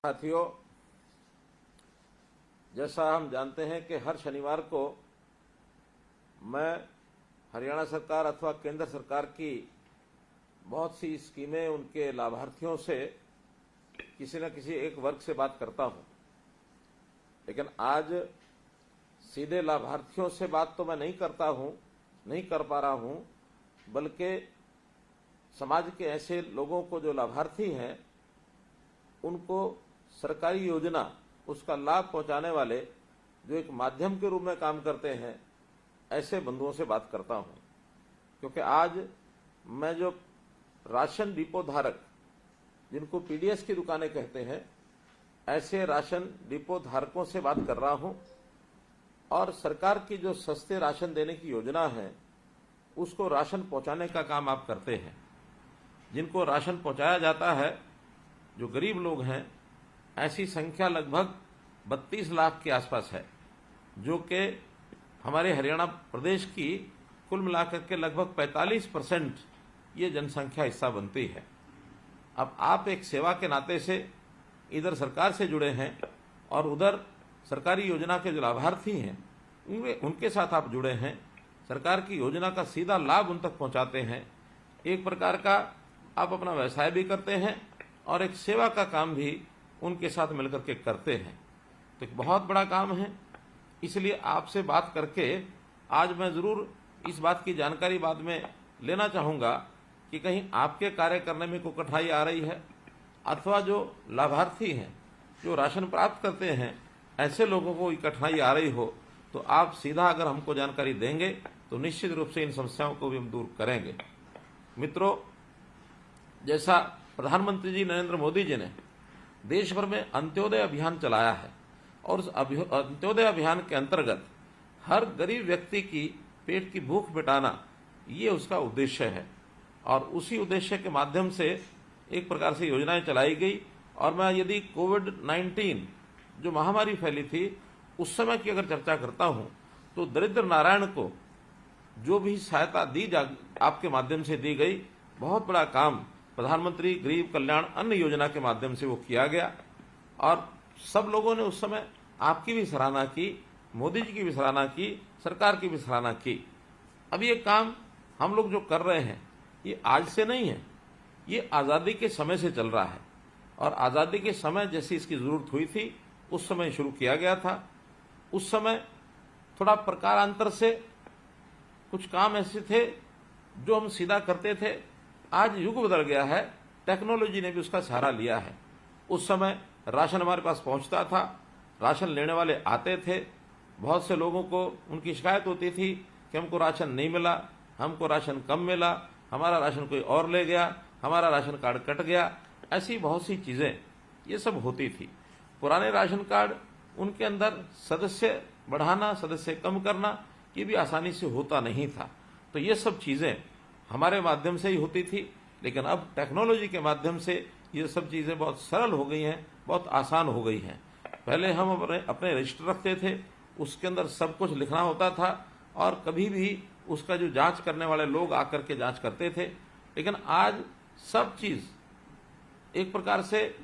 साथियों, जैसा हम जानते हैं कि हर शनिवार को मैं हरियाणा सरकार अथवा केंद्र सरकार की बहुत सी स्कीमें उनके लाभार्थियों से किसी न किसी एक वर्ग से बात करता हूं, लेकिन आज सीधे लाभार्थियों से बात तो मैं नहीं कर पा रहा हूं, बल्कि समाज के ऐसे लोगों को जो लाभार्थी हैं उनको सरकारी योजना उसका लाभ पहुंचाने वाले जो एक माध्यम के रूप में काम करते हैं, ऐसे बंधुओं से बात करता हूं। क्योंकि आज मैं जो राशन डिपो धारक, जिनको पीडीएस की दुकानें कहते हैं, ऐसे राशन डिपो धारकों से बात कर रहा हूं और सरकार की जो सस्ते राशन देने की योजना है उसको राशन पहुंचाने का काम आप करते हैं। जिनको राशन पहुंचाया जाता है, जो गरीब लोग हैं, ऐसी संख्या लगभग 32 लाख के आसपास है, जो कि हमारे हरियाणा प्रदेश की कुल मिलाकर के लगभग 45% ये जनसंख्या हिस्सा बनती है। अब आप एक सेवा के नाते से इधर सरकार से जुड़े हैं और उधर सरकारी योजना के जो लाभार्थी हैं उनके साथ आप जुड़े हैं, सरकार की योजना का सीधा लाभ उन तक पहुंचाते हैं। एक प्रकार का आप अपना व्यवसाय भी करते हैं और एक सेवा का काम भी उनके साथ मिलकर के करते हैं। तो एक बहुत बड़ा काम है, इसलिए आपसे बात करके आज मैं जरूर इस बात की जानकारी बाद में लेना चाहूंगा कि कहीं आपके कार्य करने में कोई कठिनाई आ रही है अथवा जो लाभार्थी हैं, जो राशन प्राप्त करते हैं, ऐसे लोगों को कठिनाई आ रही हो तो आप सीधा अगर हमको जानकारी देंगे तो निश्चित रूप से इन समस्याओं को भी हम दूर करेंगे। मित्रों, जैसा प्रधानमंत्री जी नरेंद्र मोदी जी ने देश भर में अंत्योदय अभियान चलाया है और उस अंत्योदय अभियान के अंतर्गत हर गरीब व्यक्ति की पेट की भूख मिटाना ये उसका उद्देश्य है और उसी उद्देश्य के माध्यम से एक प्रकार से योजनाएं चलाई गई। और मैं यदि कोविड-19 जो महामारी फैली थी उस समय की अगर चर्चा करता हूं तो दरिद्र नारायण को जो भी सहायता आपके माध्यम से दी गई, बहुत बड़ा काम प्रधानमंत्री गरीब कल्याण अन्न योजना के माध्यम से वो किया गया और सब लोगों ने उस समय आपकी भी सराहना की, मोदी जी की भी सराहना की, सरकार की भी सराहना की। अब ये काम हम लोग जो कर रहे हैं ये आज से नहीं है, ये आज़ादी के समय से चल रहा है और आज़ादी के समय जैसी इसकी जरूरत हुई थी उस समय शुरू किया गया था। उस समय थोड़ा प्रकारांतर से कुछ काम ऐसे थे जो हम सीधा करते थे। आज युग बदल गया है, टेक्नोलॉजी ने भी उसका सहारा लिया है। उस समय राशन हमारे पास पहुंचता था, राशन लेने वाले आते थे, बहुत से लोगों को उनकी शिकायत होती थी कि हमको राशन नहीं मिला, हमको राशन कम मिला, हमारा राशन कोई और ले गया, हमारा राशन कार्ड कट गया, ऐसी बहुत सी चीजें ये सब होती थी। पुराने राशन कार्ड उनके अंदर सदस्य बढ़ाना, सदस्य कम करना ये भी आसानी से होता नहीं था। तो ये सब चीजें हमारे माध्यम से ही होती थी, लेकिन अब टेक्नोलॉजी के माध्यम से ये सब चीजें बहुत सरल हो गई हैं, बहुत आसान हो गई हैं। पहले हम अपने रजिस्टर रखते थे, उसके अंदर सब कुछ लिखना होता था और कभी भी उसका जो जांच करने वाले लोग आकर के जांच करते थे, लेकिन आज सब चीज एक प्रकार से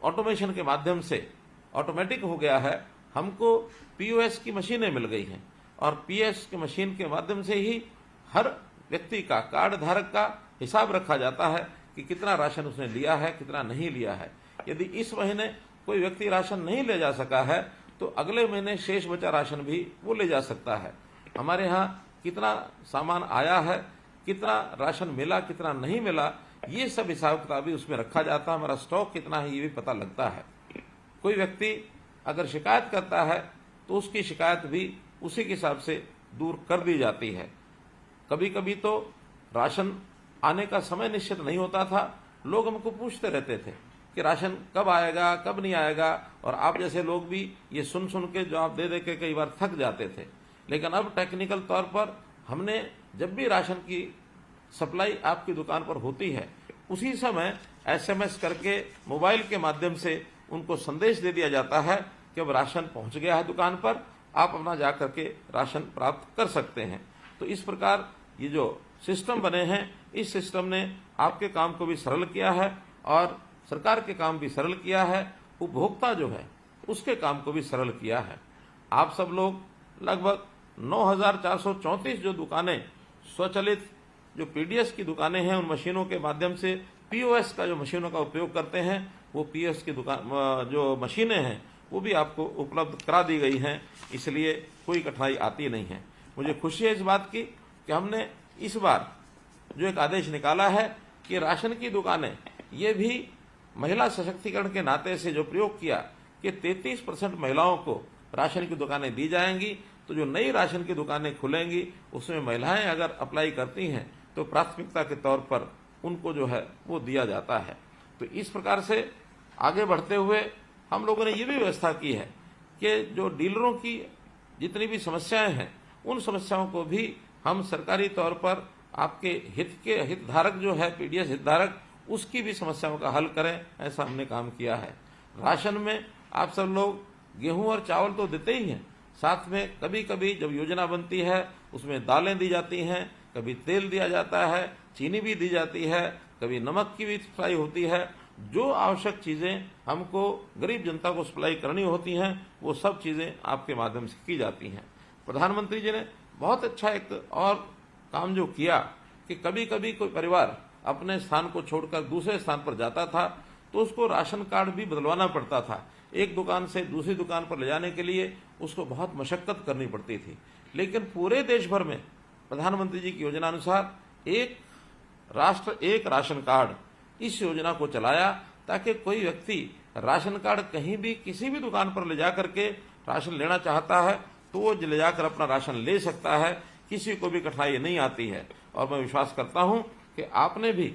ऑटोमेशन के माध्यम से ऑटोमेटिक हो गया है। हमको पीओएस की मशीनें मिल गई हैं और पीएस की मशीन के माध्यम से ही हर व्यक्ति का, कार्ड धारक का हिसाब रखा जाता है कि कितना राशन उसने लिया है, कितना नहीं लिया है। यदि इस महीने कोई व्यक्ति राशन नहीं ले जा सका है तो अगले महीने शेष बचा राशन भी वो ले जा सकता है। हमारे यहाँ कितना सामान आया है, कितना राशन मिला, कितना नहीं मिला, ये सब हिसाब किताब भी उसमें रखा जाता है। हमारा स्टॉक कितना है ये भी पता लगता है। कोई व्यक्ति अगर शिकायत करता है तो उसकी शिकायत भी उसी के हिसाब से दूर कर दी जाती है। कभी कभी तो राशन आने का समय निश्चित नहीं होता था, लोग हमको पूछते रहते थे कि राशन कब आएगा, कब नहीं आएगा, और आप जैसे लोग भी ये सुन के जवाब दे दे के कई बार थक जाते थे। लेकिन अब टेक्निकल तौर पर हमने जब भी राशन की सप्लाई आपकी दुकान पर होती है उसी समय एसएमएस करके मोबाइल के माध्यम से उनको संदेश दे दिया जाता है कि अब राशन पहुंच गया है दुकान पर, आप अपना जाकर के राशन प्राप्त कर सकते हैं। तो इस प्रकार ये जो सिस्टम बने हैं, इस सिस्टम ने आपके काम को भी सरल किया है और सरकार के काम भी सरल किया है, उपभोक्ता जो है उसके काम को भी सरल किया है। आप सब लोग लगभग 9,434 जो दुकानें स्वचालित जो पीडीएस की दुकानें हैं, उन मशीनों के माध्यम से पीओएस का जो मशीनों का उपयोग करते हैं, वो पीओएस की दुकान जो मशीनें हैं वो भी आपको उपलब्ध करा दी गई हैं, इसलिए कोई कठिनाई आती नहीं है। मुझे खुशी है इस बात की कि हमने इस बार जो एक आदेश निकाला है कि राशन की दुकानें, ये भी महिला सशक्तिकरण के नाते से जो प्रयोग किया कि 33% महिलाओं को राशन की दुकानें दी जाएंगी। तो जो नई राशन की दुकानें खुलेंगी उसमें महिलाएं अगर अप्लाई करती हैं तो प्राथमिकता के तौर पर उनको जो है वो दिया जाता है। तो इस प्रकार से आगे बढ़ते हुए हम लोगों ने ये भी व्यवस्था की है कि जो डीलरों की जितनी भी समस्याएं हैं, उन समस्याओं को भी हम सरकारी तौर पर आपके हितधारक जो है पीडीएस हितधारक, उसकी भी समस्याओं का हल करें, ऐसा हमने काम किया है। राशन में आप सब लोग गेहूं और चावल तो देते ही हैं, साथ में कभी कभी जब योजना बनती है उसमें दालें दी जाती हैं, कभी तेल दिया जाता है, चीनी भी दी जाती है, कभी नमक की भी सप्लाई होती है। जो आवश्यक चीजें हमको गरीब जनता को सप्लाई करनी होती हैं, वो सब चीजें आपके माध्यम से की जाती हैं। प्रधानमंत्री जी ने बहुत अच्छा एक और काम जो किया कि कभी कभी कोई परिवार अपने स्थान को छोड़कर दूसरे स्थान पर जाता था तो उसको राशन कार्ड भी बदलवाना पड़ता था। एक दुकान से दूसरी दुकान पर ले जाने के लिए उसको बहुत मशक्कत करनी पड़ती थी। लेकिन पूरे देश भर में प्रधानमंत्री जी की योजना अनुसार एक राष्ट्र एक राशन कार्ड, इस योजना को चलाया ताकि कोई व्यक्ति राशन कार्ड कहीं भी किसी भी दुकान पर ले जाकर के राशन लेना चाहता है तो वो ले जाकर अपना राशन ले सकता है, किसी को भी कठिनाई नहीं आती है। और मैं विश्वास करता हूं कि आपने भी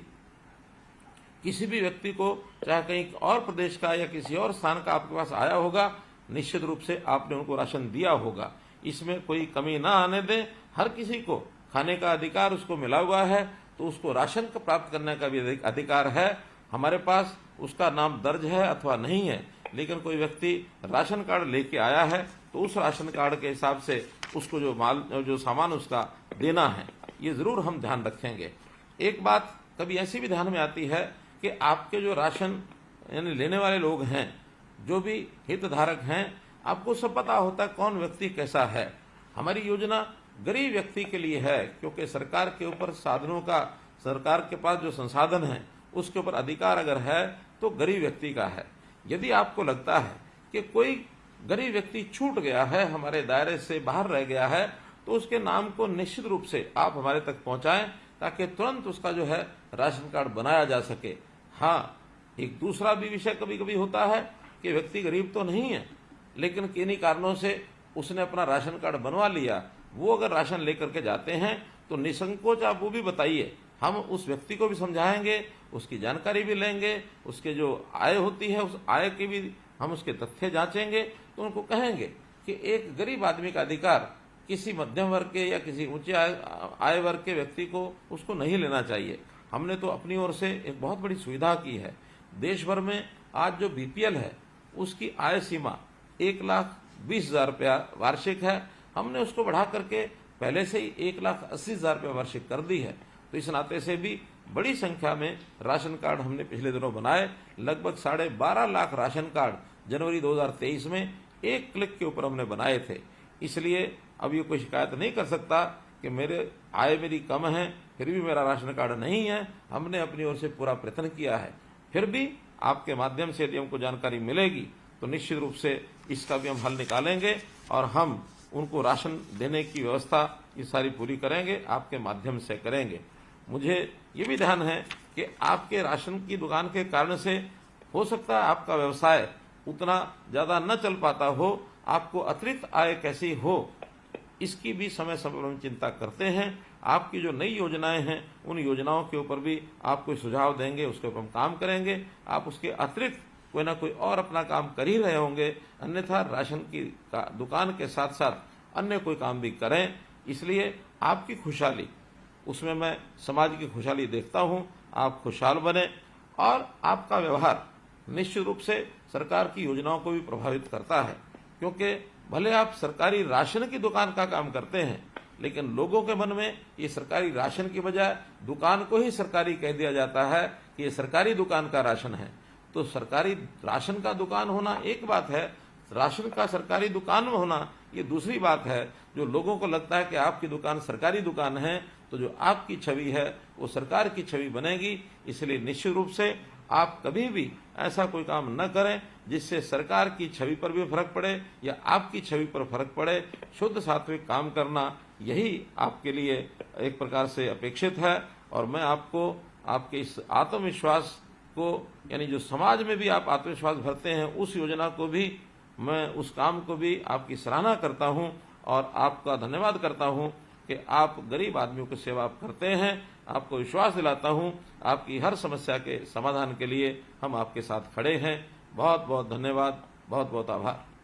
किसी भी व्यक्ति को, चाहे कहीं और प्रदेश का या किसी और स्थान का आपके पास आया होगा, निश्चित रूप से आपने उनको राशन दिया होगा। इसमें कोई कमी ना आने दें। हर किसी को खाने का अधिकार उसको मिला हुआ है, तो उसको राशन का प्राप्त करने का भी अधिकार है। हमारे पास उसका नाम दर्ज है अथवा नहीं है, लेकिन कोई व्यक्ति राशन कार्ड लेके आया है तो उस राशन कार्ड के हिसाब से उसको जो सामान उसका देना है, ये जरूर हम ध्यान रखेंगे। एक बात कभी ऐसी भी ध्यान में आती है कि आपके जो राशन यानी लेने वाले लोग हैं, जो भी हितधारक हैं, आपको सब पता होता है कौन व्यक्ति कैसा है। हमारी योजना गरीब व्यक्ति के लिए है, क्योंकि सरकार के ऊपर साधनों का, सरकार के पास जो संसाधन है उसके ऊपर अधिकार अगर है तो गरीब व्यक्ति का है। यदि आपको लगता है कि कोई गरीब व्यक्ति छूट गया है, हमारे दायरे से बाहर रह गया है, तो उसके नाम को निश्चित रूप से आप हमारे तक पहुंचाएं ताकि तुरंत उसका जो है राशन कार्ड बनाया जा सके। हाँ, एक दूसरा भी विषय कभी कभी होता है कि व्यक्ति गरीब तो नहीं है, लेकिन किन्हीं कारणों से उसने अपना राशन कार्ड बनवा लिया। वो अगर राशन लेकर के जाते हैं तो निसंकोच आप वो भी बताइए, हम उस व्यक्ति को भी समझाएंगे, उसकी जानकारी भी लेंगे, उसके जो आय होती है उस आय की भी हम उसके तथ्य जांचेंगे। तो उनको कहेंगे कि एक गरीब आदमी का अधिकार किसी मध्यम वर्ग के या किसी ऊंचे आय वर्ग के व्यक्ति को उसको नहीं लेना चाहिए। हमने तो अपनी ओर से एक बहुत बड़ी सुविधा की है। देश भर में आज जो बीपीएल है उसकी आय सीमा 1,20,000 रुपया वार्षिक है। हमने उसको बढ़ा करके पहले से ही 1,80,000 रुपया वार्षिक कर दी है। तो इस नाते से भी बड़ी संख्या में राशन कार्ड हमने पिछले दिनों बनाए। लगभग 12.5 लाख राशन कार्ड जनवरी 2023 में एक क्लिक के ऊपर हमने बनाए थे। इसलिए अब ये कोई शिकायत नहीं कर सकता कि मेरे आय मेरी कम है फिर भी मेरा राशन कार्ड नहीं है। हमने अपनी ओर से पूरा प्रयत्न किया है। फिर भी आपके माध्यम से यदि हमको जानकारी मिलेगी तो निश्चित रूप से इसका भी हम हल निकालेंगे और हम उनको राशन देने की व्यवस्था ये सारी पूरी करेंगे, आपके माध्यम से करेंगे। मुझे ये भी ध्यान है कि आपके राशन की दुकान के कारण से हो सकता है आपका व्यवसाय उतना ज्यादा न चल पाता हो, आपको अतिरिक्त आय कैसी हो, इसकी भी समय समय पर हम चिंता करते हैं। आपकी जो नई योजनाएं हैं उन योजनाओं के ऊपर भी आप कोई सुझाव देंगे, उसके ऊपर हम काम करेंगे। आप उसके अतिरिक्त कोई ना कोई और अपना काम कर ही रहे होंगे, अन्यथा राशन की दुकान के साथ साथ अन्य कोई काम भी करें। इसलिए आपकी खुशहाली, उसमें मैं समाज की खुशहाली देखता हूं। आप खुशहाल बने और आपका व्यवहार निश्चित रूप से सरकार की योजनाओं को भी प्रभावित करता है, क्योंकि भले आप सरकारी राशन की दुकान का काम करते हैं, लेकिन लोगों के मन में ये सरकारी राशन की बजाय दुकान को ही सरकारी कह दिया जाता है कि ये सरकारी दुकान का राशन है। तो सरकारी राशन का दुकान होना एक बात है, राशन का सरकारी दुकान में होना ये दूसरी बात है। जो लोगों को लगता है कि आपकी दुकान सरकारी दुकान है, तो जो आपकी छवि है वो सरकार की छवि बनेगी। इसलिए निश्चित रूप से आप कभी भी ऐसा कोई काम न करें जिससे सरकार की छवि पर भी फर्क पड़े या आपकी छवि पर फर्क पड़े। शुद्ध सात्विक काम करना यही आपके लिए एक प्रकार से अपेक्षित है। और मैं आपको आपके इस आत्मविश्वास को, यानी जो समाज में भी आप आत्मविश्वास भरते हैं, उस योजना को भी, मैं उस काम को भी आपकी सराहना करता हूं और आपका धन्यवाद करता हूं कि आप गरीब आदमियों की सेवा करते हैं। आपको विश्वास दिलाता हूं आपकी हर समस्या के समाधान के लिए हम आपके साथ खड़े हैं। बहुत बहुत धन्यवाद, बहुत बहुत आभार।